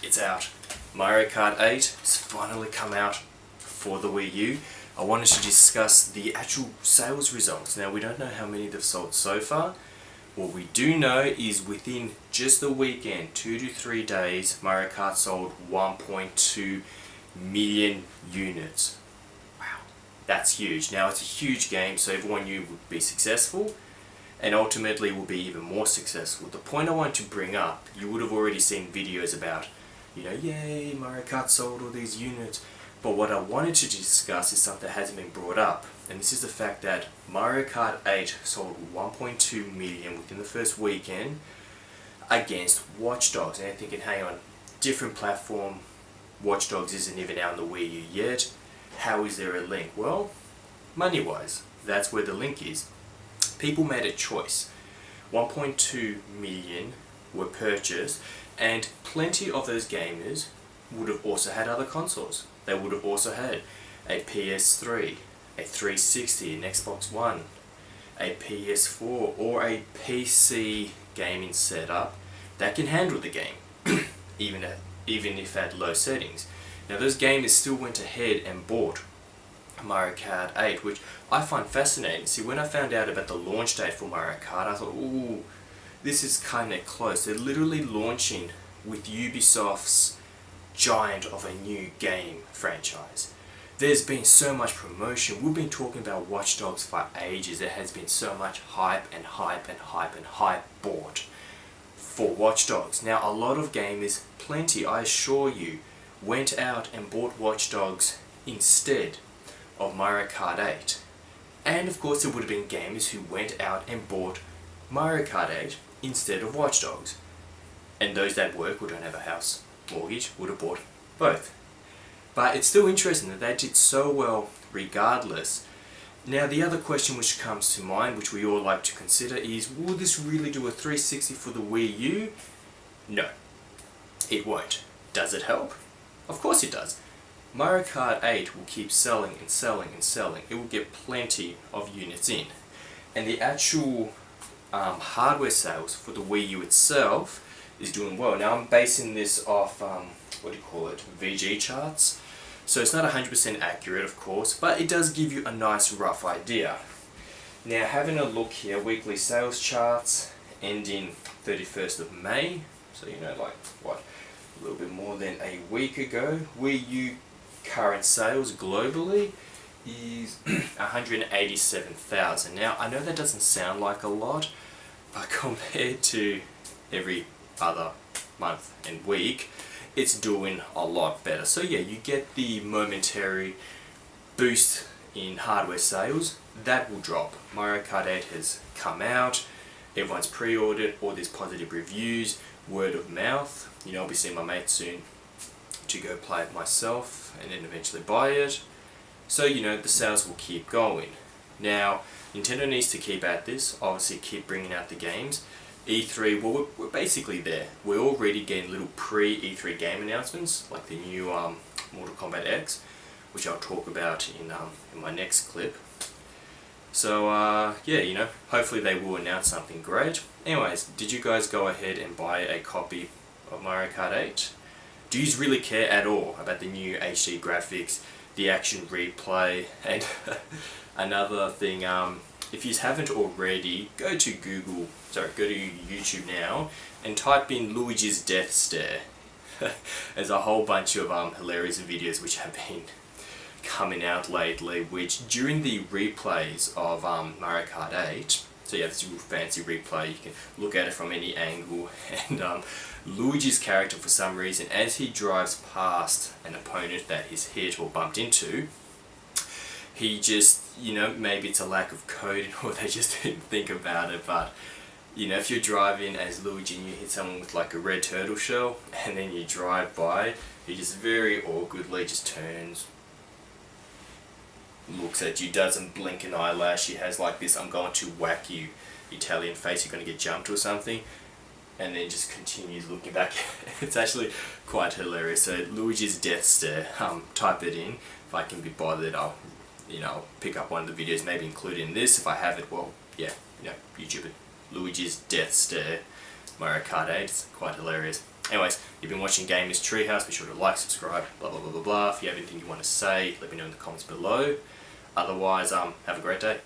it's out. Mario Kart 8 has finally come out for the Wii U. I wanted to discuss the actual sales results. Now, we don't know how many they've sold so far. What we do know is within just the weekend, 2 to 3 days, Mario Kart sold 1.2 million units. Wow, that's huge. Now, it's a huge game, so everyone knew would be successful, and ultimately will be even more successful. The point I want to bring up, you would have already seen videos about, yay, Mario Kart sold all these units. But what I wanted to discuss is something that hasn't been brought up, and this is the fact that Mario Kart 8 sold 1.2 million within the first weekend against Watch Dogs. And you're thinking, hang on, different platform, Watch Dogs isn't even out on the Wii U yet. How is there a link? Well, money-wise, that's where the link is. People made a choice. 1.2 million were purchased, and plenty of those gamers would have also had other consoles. They would have also had a PS3, a 360, an Xbox One, a PS4, or a PC gaming setup that can handle the game, even if at low settings. Now, those gamers still went ahead and bought Mario Kart 8, which I find fascinating. See, when I found out about the launch date for Mario Kart, I thought, ooh, this is kind of close. They're literally launching with Ubisofts giant of a new game franchise. There's been so much promotion. We've been talking about Watch Dogs for ages. There has been so much hype and hype and hype and hype bought for Watch Dogs. Now, a lot of gamers, plenty, I assure you, went out and bought Watch Dogs instead of Mario Kart 8. And of course, there would have been gamers who went out and bought Mario Kart 8 instead of Watch Dogs. And those that work or don't have a house mortgage would have bought both. But it's still interesting that they did so well regardless. Now, the other question which comes to mind, which we all like to consider, is will this really do a 360 for the Wii U? No, it won't. Does it help? Of course it does. Mario Kart 8 will keep selling and selling and selling. It will get plenty of units in. And the actual hardware sales for the Wii U itself is doing well. Now, I'm basing this off, VG charts. So it's not 100% accurate, of course, but it does give you a nice rough idea. Now, having a look here, weekly sales charts ending 31st of May. So, a little bit more than a week ago. Wii U current sales globally is 187,000. Now, I know that doesn't sound like a lot, but compared to every other month and week, it's doing a lot better. So yeah, you get the momentary boost in hardware sales. That will drop. Mario Kart 8 has come out, everyone's pre-ordered, all these positive reviews, word of mouth. I'll be seeing my mate soon to go play it myself and then eventually buy it. So the sales will keep going. Now, Nintendo needs to keep at this, obviously keep bringing out the games. E3, well, we're basically there. We're already getting little pre-E3 game announcements, like the new Mortal Kombat X, which I'll talk about in my next clip. So, yeah, hopefully they will announce something great. Anyways, did you guys go ahead and buy a copy of Mario Kart 8? Do you really care at all about the new HD graphics, the action replay, and another thing, if you haven't already, go to YouTube now and type in Luigi's Death Stare. There's a whole bunch of hilarious videos which have been coming out lately, which during the replays of Mario Kart 8, so yeah, this real fancy replay, you can look at it from any angle, and Luigi's character, for some reason, as he drives past an opponent that he's hit or bumped into, he just, maybe it's a lack of coding or they just didn't think about it, but, if you're driving as Luigi and you hit someone with like a red turtle shell and then you drive by, he just very awkwardly just turns, looks at you, doesn't blink an eyelash, he has like this "I'm going to whack you" Italian face, you're going to get jumped or something, and then just continues looking back. It's actually quite hilarious. So Luigi's Death Stare, type it in. If I can be bothered, I'll pick up one of the videos, maybe include in this. If I have it, well, yeah, YouTube it. Luigi's Death Stare. Mario Kart 8. It's quite hilarious. Anyways, you've been watching Gamers Treehouse. Be sure to like, subscribe, blah blah blah blah blah. If you have anything you want to say, let me know in the comments below. Otherwise, have a great day.